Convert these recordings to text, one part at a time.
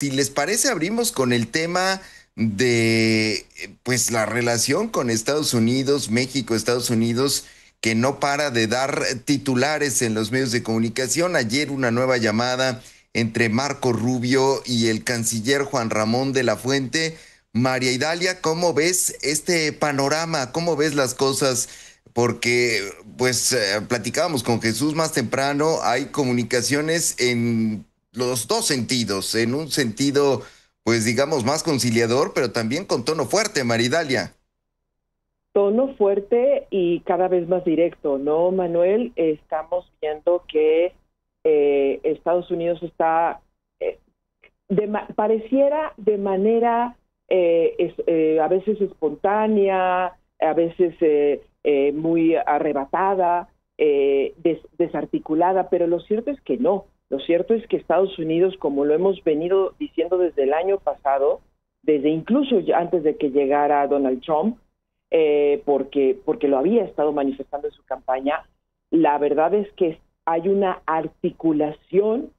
Si les parece, abrimos con el tema de pues la relación con Estados Unidos, México, Estados Unidos, que no para de dar titulares en los medios de comunicación. Ayer una nueva llamada entre Marco Rubio y el canciller Juan Ramón de la Fuente. María Idalia, ¿cómo ves este panorama? ¿Cómo ves las cosas? Porque pues platicábamos con Jesús más temprano, hay comunicaciones en los dos sentidos, en un sentido, pues digamos, más conciliador, pero también con tono fuerte, Maridalia. Tono fuerte y cada vez más directo, ¿no, Manuel? Estamos viendo que Estados Unidos está, eh, pareciera de manera a veces espontánea, a veces muy arrebatada, desarticulada, pero lo cierto es que no. Lo cierto es que Estados Unidos, como lo hemos venido diciendo desde el año pasado, desde incluso antes de que llegara Donald Trump, porque lo había estado manifestando en su campaña, la verdad es que hay una articulación,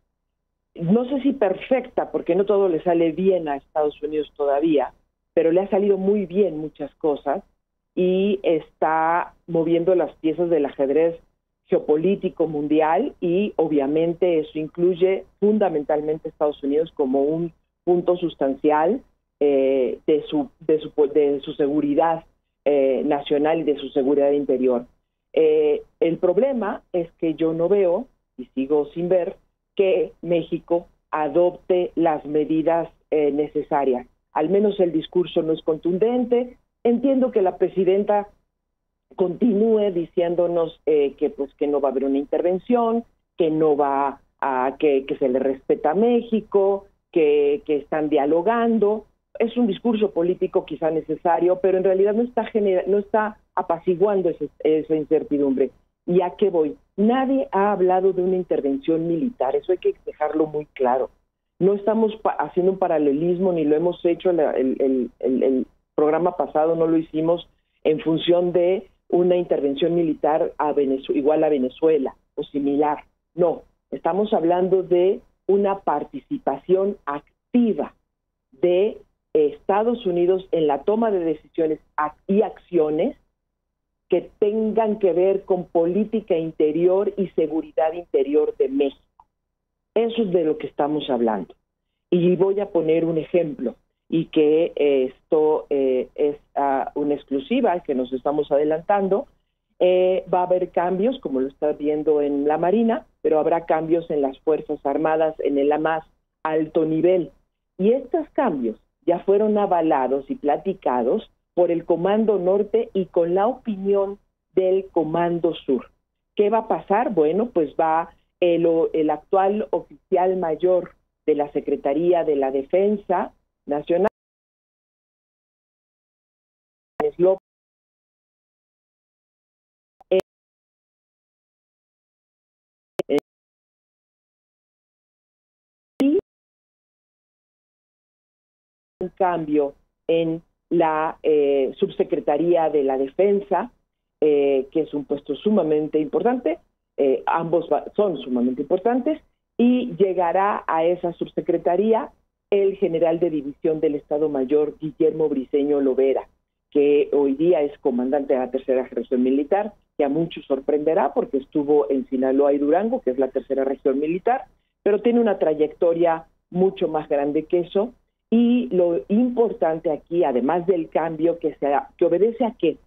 no sé si perfecta, porque no todo le sale bien a Estados Unidos todavía, pero le ha salido muy bien muchas cosas y está moviendo las piezas del ajedrez geopolítico mundial, y obviamente eso incluye fundamentalmente a Estados Unidos como un punto sustancial de su seguridad nacional y de su seguridad interior. El problema es que yo no veo, y sigo sin ver, que México adopte las medidas necesarias. Al menos el discurso no es contundente. Entiendo que la presidenta continúe diciéndonos que no va a haber una intervención, que no va a que se le respeta a México, que están dialogando. Es un discurso político quizá necesario, pero en realidad no está apaciguando esa incertidumbre. ¿Y a qué voy? Nadie ha hablado de una intervención militar, eso hay que dejarlo muy claro. No estamos haciendo un paralelismo, ni lo hemos hecho el programa pasado, no lo hicimos en función de una intervención militar igual a Venezuela o similar. No, estamos hablando de una participación activa de Estados Unidos en la toma de decisiones y acciones que tengan que ver con política interior y seguridad interior de México. Eso es de lo que estamos hablando. Y voy a poner un ejemplo, y que esto es una exclusiva que nos estamos adelantando. Va a haber cambios, como lo está viendo en la Marina, pero habrá cambios en las Fuerzas Armadas en el más alto nivel. Y estos cambios ya fueron avalados y platicados por el Comando Norte y con la opinión del Comando Sur. ¿Qué va a pasar? Bueno, pues va el actual oficial mayor de la Secretaría de la Defensa Nacional, y un cambio en la Subsecretaría de la Defensa, que es un puesto sumamente importante. Ambos son sumamente importantes, y llegará a esa subsecretaría el general de división del Estado Mayor, Guillermo Briceño Lovera, que hoy día es comandante de la tercera región militar, que a muchos sorprenderá porque estuvo en Sinaloa y Durango, que es la tercera región militar, pero tiene una trayectoria mucho más grande que eso. Y lo importante aquí, además del cambio que obedece a que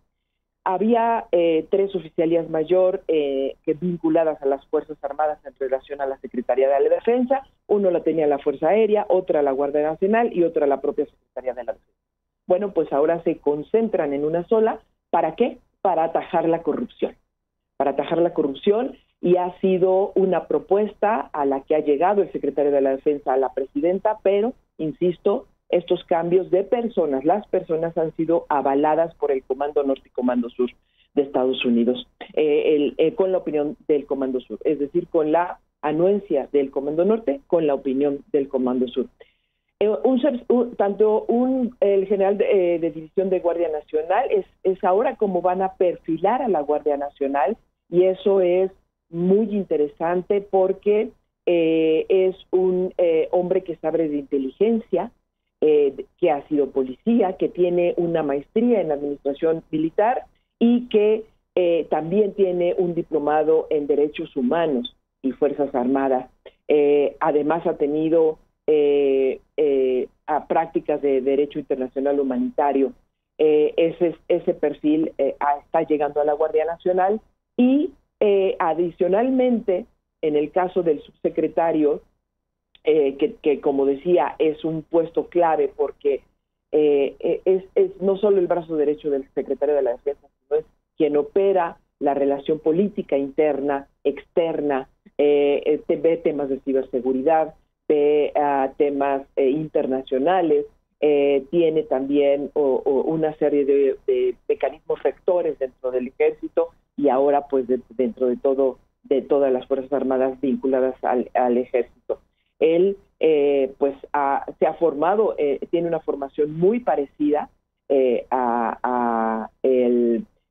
había tres oficialías mayor que vinculadas a las Fuerzas Armadas en relación a la Secretaría de la Defensa. Uno la tenía la Fuerza Aérea, otra la Guardia Nacional y otra la propia Secretaría de la Defensa. Bueno, pues ahora se concentran en una sola. ¿Para qué? Para atajar la corrupción. Para atajar la corrupción, y ha sido una propuesta a la que ha llegado el secretario de la Defensa a la presidenta, pero, insisto, estos cambios de personas, las personas han sido avaladas por el Comando Norte y Comando Sur de Estados Unidos, con la opinión del Comando Sur, es decir, con la anuencia del Comando Norte, con la opinión del Comando Sur. El general de división de Guardia Nacional es ahora como van a perfilar a la Guardia Nacional, y eso es muy interesante porque es un hombre que sabe de inteligencia, que ha sido policía, que tiene una maestría en administración militar y que también tiene un diplomado en Derechos Humanos y Fuerzas Armadas. Además ha tenido prácticas de Derecho Internacional Humanitario. Ese perfil está llegando a la Guardia Nacional y adicionalmente, en el caso del subsecretario, que como decía es un puesto clave porque es no solo el brazo derecho del secretario de la Defensa, sino es quien opera la relación política interna, externa, ve temas de ciberseguridad, ve temas internacionales, tiene también una serie de mecanismos rectores dentro del ejército y ahora pues dentro de todas las Fuerzas Armadas vinculadas al ejército. Él pues se ha formado, tiene una formación muy parecida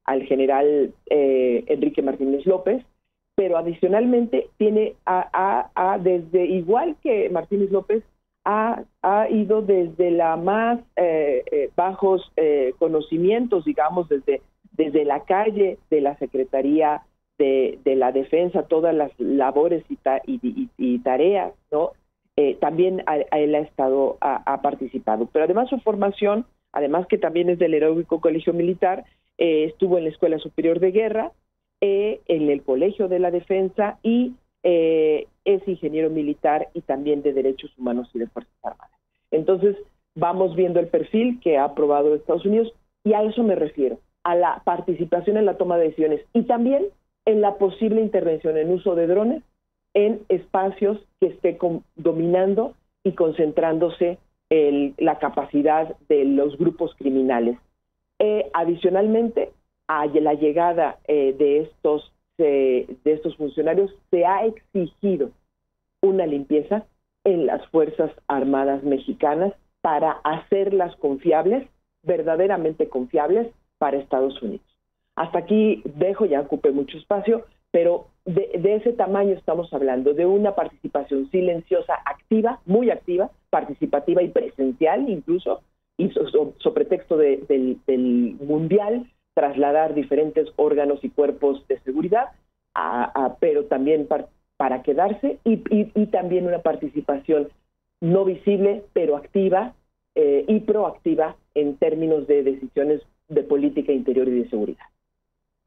al general Enrique Martínez López, pero adicionalmente tiene desde igual que Martínez López ha ido desde la más bajos conocimientos, digamos, desde la calle de la Secretaría de la Defensa, todas las labores y tareas, ¿no? También él ha participado. Pero además su formación, además que también es del Heroico Colegio Militar, estuvo en la Escuela Superior de Guerra, en el Colegio de la Defensa y es ingeniero militar y también de Derechos Humanos y de Fuerzas Armadas. Entonces, vamos viendo el perfil que ha aprobado Estados Unidos y a eso me refiero, a la participación en la toma de decisiones y también en la posible intervención en uso de drones en espacios que esté dominando y concentrándose la capacidad de los grupos criminales. Adicionalmente, a la llegada de estos funcionarios se ha exigido una limpieza en las Fuerzas Armadas mexicanas para hacerlas confiables, verdaderamente confiables para Estados Unidos. Hasta aquí dejo, ya ocupé mucho espacio, pero de ese tamaño estamos hablando, de una participación silenciosa, activa, muy activa, participativa y presencial incluso, y sobre texto del mundial, trasladar diferentes órganos y cuerpos de seguridad, pero también para quedarse, y también una participación no visible, pero activa y proactiva en términos de decisiones de política interior y de seguridad.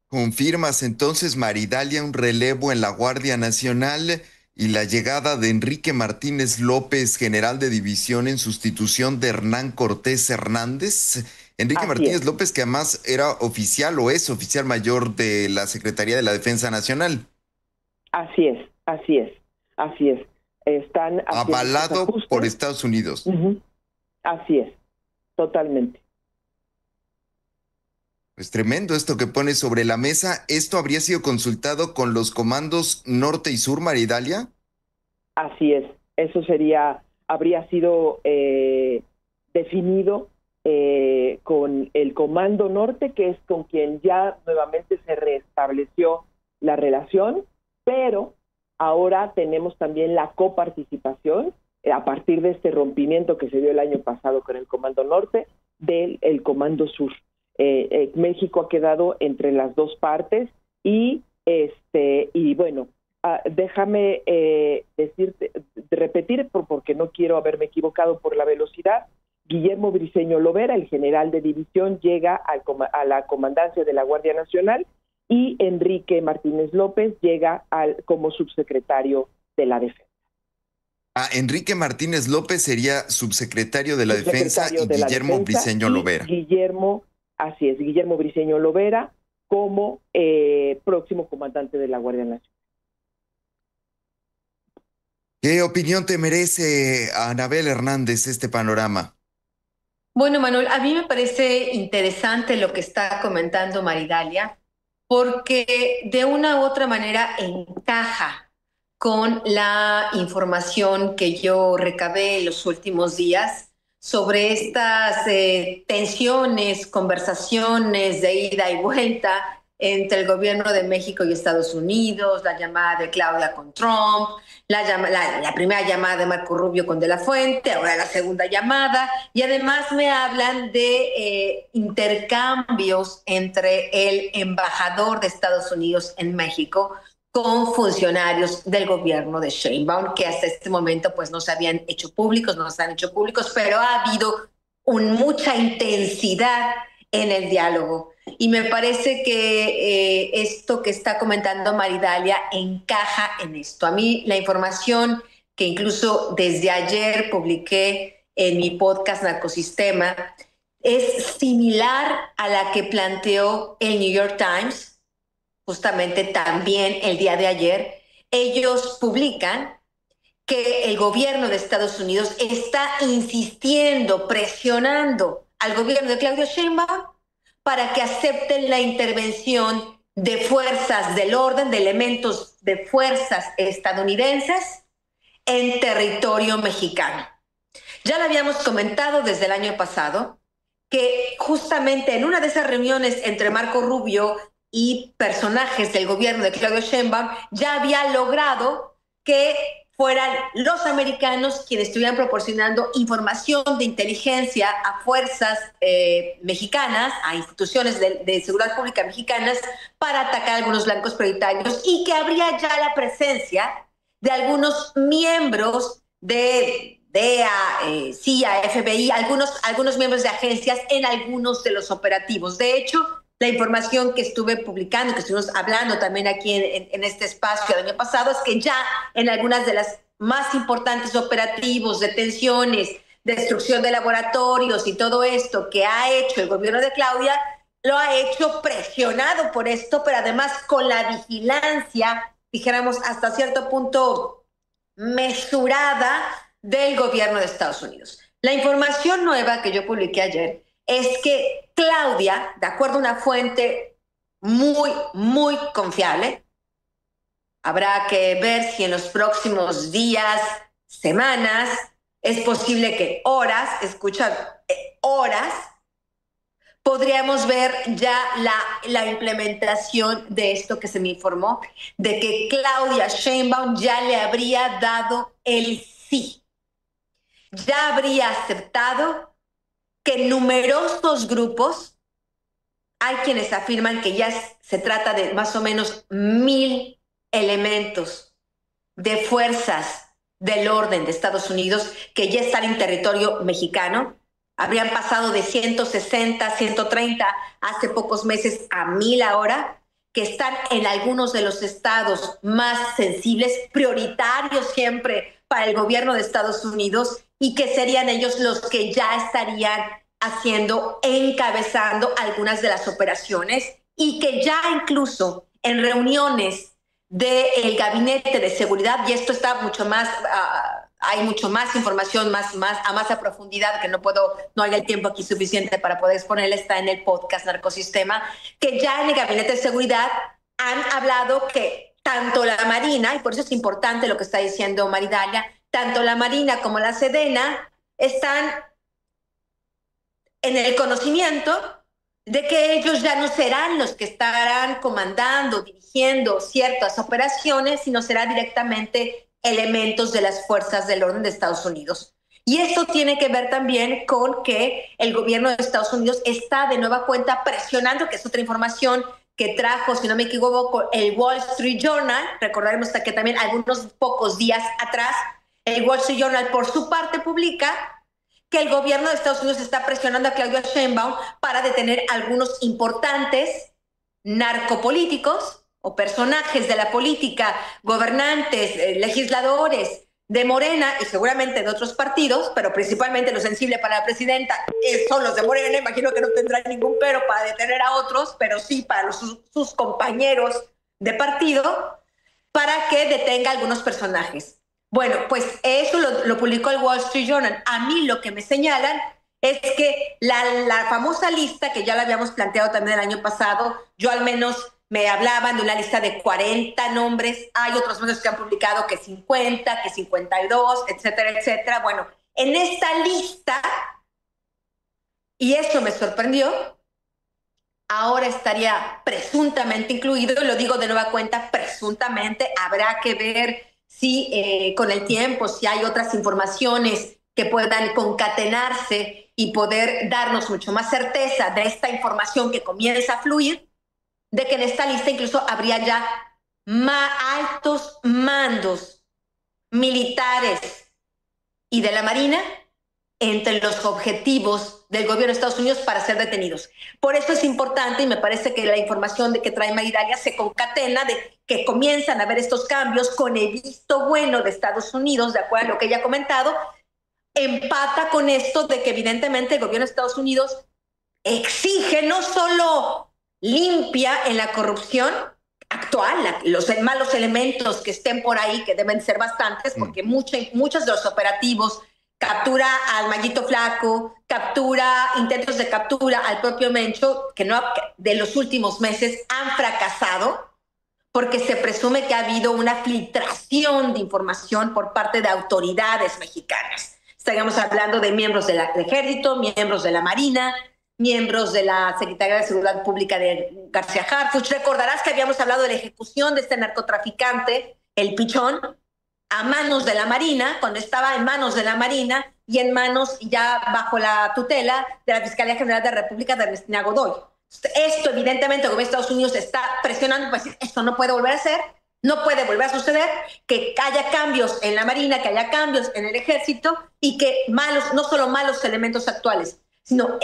¿Confirmas entonces, Maridalia, un relevo en la Guardia Nacional y la llegada de Enrique Martínez López, general de división, en sustitución de Hernán Cortés Hernández? Enrique Martínez López, que además era oficial o es oficial mayor de la Secretaría de la Defensa Nacional. Así es. Están avalado por Estados Unidos. Así es, totalmente. Pues tremendo esto que pone sobre la mesa. ¿Esto habría sido consultado con los comandos norte y sur, Maridalia? Así es, eso habría sido definido con el Comando Norte, que es con quien ya nuevamente se restableció la relación, pero ahora tenemos también la coparticipación a partir de este rompimiento que se dio el año pasado con el Comando Norte del Comando Sur. México ha quedado entre las dos partes y bueno, déjame repetir porque no quiero haberme equivocado por la velocidad. Guillermo Briceño Lovera, el general de división, llega a la comandancia de la Guardia Nacional y Enrique Martínez López llega como subsecretario de la Defensa. Enrique Martínez López sería subsecretario de la Defensa y Guillermo Briceño Lovera. Así es, Guillermo Briceño Lovera como próximo comandante de la Guardia Nacional. ¿Qué opinión te merece, Anabel Hernández, este panorama? Bueno, Manuel, a mí me parece interesante lo que está comentando Maridalia, porque de una u otra manera encaja con la información que yo recabé en los últimos días sobre estas tensiones, conversaciones de ida y vuelta entre el gobierno de México y Estados Unidos, la llamada de Claudia con Trump, La primera llamada de Marco Rubio con De la Fuente, ahora la segunda llamada, y además me hablan de intercambios entre el embajador de Estados Unidos en México con funcionarios del gobierno de Sheinbaum, que hasta este momento pues no se habían hecho públicos, no se han hecho públicos, pero ha habido mucha intensidad en el diálogo. Y me parece que esto que está comentando Maridalia encaja en esto. A mí la información que incluso desde ayer publiqué en mi podcast Narcosistema es similar a la que planteó el New York Times, justamente también el día de ayer. Ellos publican que el gobierno de Estados Unidos está insistiendo, presionando al gobierno de Claudia Sheinbaum para que acepten la intervención de fuerzas del orden, de elementos de fuerzas estadounidenses en territorio mexicano. Ya lo habíamos comentado desde el año pasado, que justamente en una de esas reuniones entre Marco Rubio y personajes del gobierno de Claudia Sheinbaum ya había logrado que fueran los americanos quienes estuvieran proporcionando información de inteligencia a fuerzas mexicanas, a instituciones de seguridad pública mexicanas, para atacar a algunos blancos prioritarios, y que habría ya la presencia de algunos miembros de DEA, CIA, FBI, algunos miembros de agencias en algunos de los operativos. De hecho, la información que estuve publicando, que estuvimos hablando también aquí en este espacio el año pasado, es que ya en algunas de las más importantes operativos, detenciones, destrucción de laboratorios y todo esto que ha hecho el gobierno de Claudia, lo ha hecho presionado por esto, pero además con la vigilancia, dijéramos, hasta cierto punto mesurada del gobierno de Estados Unidos. La información nueva que yo publiqué ayer es que Claudia, de acuerdo a una fuente muy confiable, habrá que ver si en los próximos días, semanas, es posible que horas, podríamos ver ya la implementación de esto que se me informó, de que Claudia Sheinbaum ya le habría dado el sí. Ya habría aceptado que numerosos grupos, hay quienes afirman que ya se trata de más o menos 1,000 elementos de fuerzas del orden de Estados Unidos que ya están en territorio mexicano. Habrían pasado de 160, 130 hace pocos meses a 1,000 ahora, que están en algunos de los estados más sensibles, prioritarios siempre para el gobierno de Estados Unidos, y que serían ellos los que ya estarían encabezando algunas de las operaciones, y que ya incluso en reuniones del Gabinete de Seguridad, y esto está mucho más, hay mucho más información, más a profundidad, que no hay el tiempo aquí suficiente para poder exponerla, está en el podcast Narcosistema, que ya en el Gabinete de Seguridad han hablado que tanto la Marina, y por eso es importante lo que está diciendo Maridalia, tanto la Marina como la Sedena están en el conocimiento de que ellos ya no serán los que estarán comandando, dirigiendo ciertas operaciones, sino serán directamente elementos de las fuerzas del orden de Estados Unidos. Y esto tiene que ver también con que el gobierno de Estados Unidos está de nueva cuenta presionando, que es otra información que trajo, si no me equivoco, el Wall Street Journal. Recordaremos que también algunos pocos días atrás, el Wall Street Journal, por su parte, publica que el gobierno de Estados Unidos está presionando a Claudia Sheinbaum para detener algunos importantes narcopolíticos o personajes de la política, gobernantes, legisladores de Morena y seguramente de otros partidos, pero principalmente lo sensible para la presidenta son los de Morena. Imagino que no tendrán ningún pero para detener a otros, pero sí para sus compañeros de partido, para que detenga a algunos personajes. Bueno, pues eso lo publicó el Wall Street Journal. A mí lo que me señalan es que la famosa lista, que ya la habíamos planteado también el año pasado, yo al menos me hablaban de una lista de 40 nombres, hay otros medios que han publicado que 50, que 52, etcétera, etcétera. Bueno, en esta lista, y eso me sorprendió, ahora estaría presuntamente incluido, y lo digo de nueva cuenta, presuntamente, habrá que ver si con el tiempo, si hay otras informaciones que puedan concatenarse y poder darnos mucho más certeza de esta información que comienza a fluir, de que en esta lista incluso habría ya altos mandos militares y de la Marina entre los objetivos del gobierno de Estados Unidos para ser detenidos. Por eso es importante, y me parece que la información de que trae Maridalia se concatena de que comienzan a haber estos cambios con el visto bueno de Estados Unidos, de acuerdo a lo que ella ha comentado, empata con esto de que evidentemente el gobierno de Estados Unidos exige no solo limpia en la corrupción actual, los malos elementos que estén por ahí, que deben ser bastantes, porque muchos de los operativos, captura al Mallito Flaco, intentos de captura al propio Mencho, que de los últimos meses han fracasado, porque se presume que ha habido una filtración de información por parte de autoridades mexicanas. Estaríamos hablando de miembros del Ejército, miembros de la Marina, miembros de la Secretaría de Seguridad Pública de García Harfuch. Recordarás que habíamos hablado de la ejecución de este narcotraficante, el Pichón, a manos de la Marina, cuando estaba en manos de la Marina y en manos ya bajo la tutela de la Fiscalía General de la República de Ernestina Godoy. Esto evidentemente el gobierno de Estados Unidos está presionando para decir, esto no puede volver a ser, no puede volver a suceder, que haya cambios en la Marina, que haya cambios en el Ejército y que no solo malos elementos actuales, sino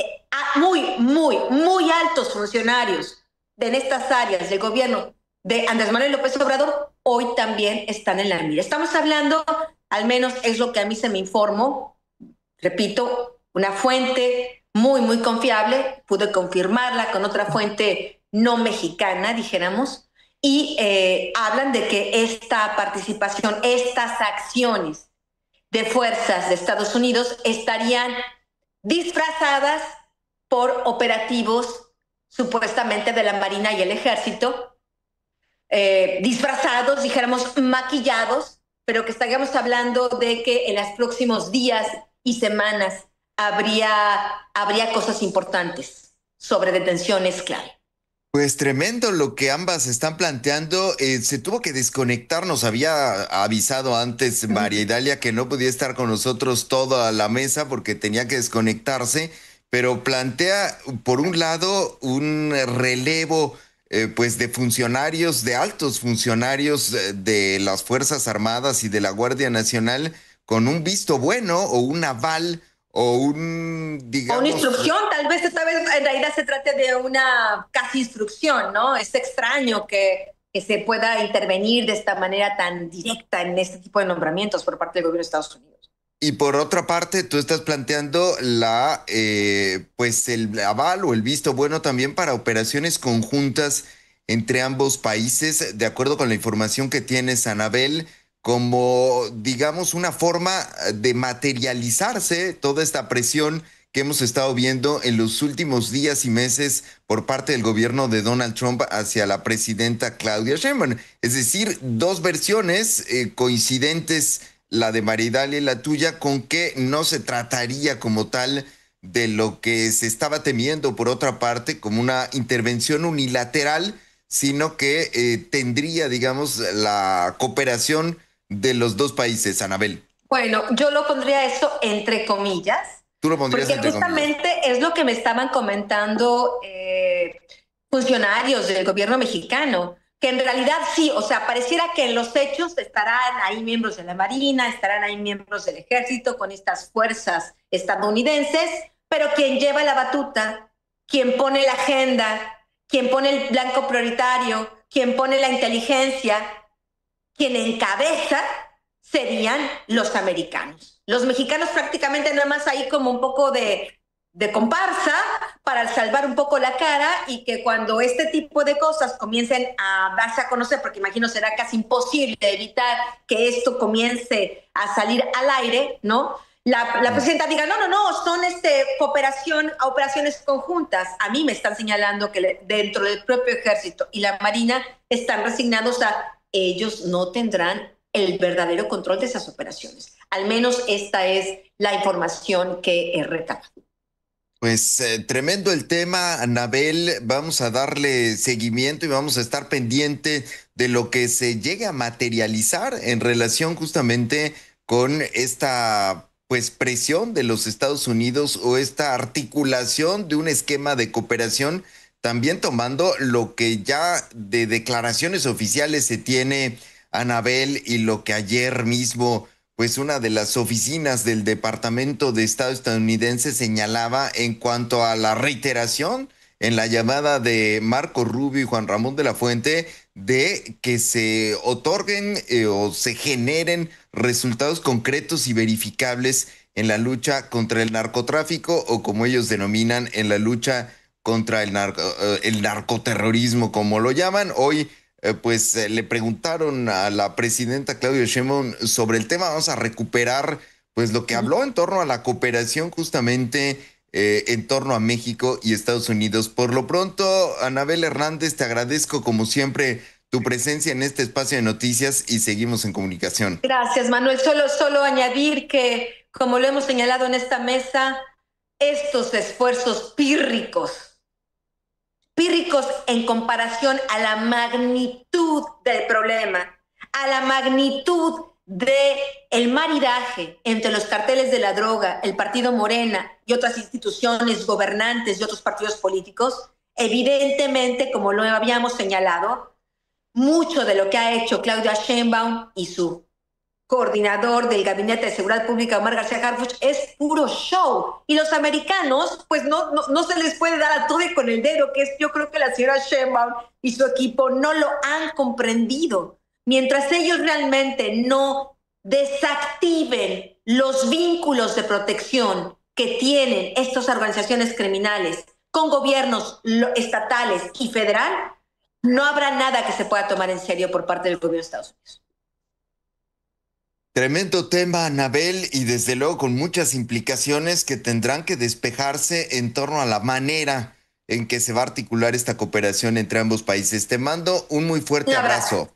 muy altos funcionarios en estas áreas del gobierno de Andrés Manuel López Obrador hoy también están en la mira. Estamos hablando, al menos es lo que a mí se me informó, repito, una fuente muy confiable, pude confirmarla con otra fuente no mexicana, dijéramos, y hablan de que esta participación, estas acciones de fuerzas de Estados Unidos estarían disfrazadas por operativos supuestamente de la Marina y el Ejército, disfrazados, dijéramos, maquillados, pero que estaríamos hablando de que en los próximos días y semanas habría cosas importantes sobre detenciones clave. Pues tremendo lo que ambas están planteando. Se tuvo que desconectar, nos había avisado antes María Idalia que no podía estar con nosotros toda la mesa porque tenía que desconectarse, pero plantea por un lado un relevo pues de funcionarios, de altos funcionarios de las Fuerzas Armadas y de la Guardia Nacional con un visto bueno o un aval o digamos... O una instrucción, tal vez esta vez en realidad se trate de una casi instrucción, ¿no? Es extraño que se pueda intervenir de esta manera tan directa en este tipo de nombramientos por parte del gobierno de Estados Unidos. Y por otra parte, tú estás planteando pues el aval o el visto bueno también para operaciones conjuntas entre ambos países, de acuerdo con la información que tienes, Anabel, como, digamos, una forma de materializarse toda esta presión que hemos estado viendo en los últimos días y meses por parte del gobierno de Donald Trump hacia la presidenta Claudia Sheinbaum. Es decir, dos versiones coincidentes, la de María Idalia y la tuya, con que no se trataría como tal de lo que se estaba temiendo, por otra parte, como una intervención unilateral, sino que tendría, digamos, la cooperación de los dos países, Anabel. Bueno, yo lo pondría eso entre comillas. Tú lo pondrías porque entre justamente comillas. Es lo que me estaban comentando funcionarios del gobierno mexicano, que en realidad sí, o sea, pareciera que en los hechos estarán ahí miembros de la Marina, estarán ahí miembros del Ejército con estas fuerzas estadounidenses, pero quien lleva la batuta, quien pone la agenda, quien pone el blanco prioritario, quien pone la inteligencia, quien encabeza serían los americanos. Los mexicanos prácticamente nada más ahí como un poco de comparsa para salvar un poco la cara, y que cuando este tipo de cosas comiencen a darse a conocer, porque imagino será casi imposible evitar que esto comience a salir al aire, ¿no? La presidenta diga, no, son operaciones conjuntas. A mí me están señalando que dentro del propio Ejército y la Marina están resignados a ellos no tendrán el verdadero control de esas operaciones. Al menos esta es la información que he recabado. Pues tremendo el tema, Anabel. Vamos a darle seguimiento y vamos a estar pendiente de lo que se llegue a materializar en relación justamente con esta pues presión de los Estados Unidos o esta articulación de un esquema de cooperación, también tomando lo que ya de declaraciones oficiales se tiene, Anabel, y lo que ayer mismo pues una de las oficinas del Departamento de Estado estadounidense señalaba en cuanto a la reiteración en la llamada de Marco Rubio y Juan Ramón de la Fuente de que se otorguen o se generen resultados concretos y verificables en la lucha contra el narcotráfico o como ellos denominan en la lucha contra el narcoterrorismo, como lo llaman. Hoy le preguntaron a la presidenta Claudia Sheinbaum sobre el tema. Vamos a recuperar pues lo que habló en torno a la cooperación justamente en torno a México y Estados Unidos. Por lo pronto, Anabel Hernández, te agradezco como siempre tu presencia en este espacio de noticias y seguimos en comunicación. Gracias, Manuel. Solo añadir que, como lo hemos señalado en esta mesa, estos esfuerzos pírricos en comparación a la magnitud del problema, a la magnitud del maridaje entre los carteles de la droga, el partido Morena y otras instituciones gobernantes y otros partidos políticos, evidentemente, como lo habíamos señalado, mucho de lo que ha hecho Claudia Sheinbaum y su coordinador del Gabinete de Seguridad Pública, Omar García Harfuch, es puro show. Y los americanos, pues no se les puede dar a todo con el dedo, que es, yo creo que la señora Sheinbaum y su equipo no lo han comprendido. Mientras ellos realmente no desactiven los vínculos de protección que tienen estas organizaciones criminales con gobiernos estatales y federal, no habrá nada que se pueda tomar en serio por parte del gobierno de Estados Unidos. Tremendo tema, Anabel, y desde luego con muchas implicaciones que tendrán que despejarse en torno a la manera en que se va a articular esta cooperación entre ambos países. Te mando un muy fuerte abrazo.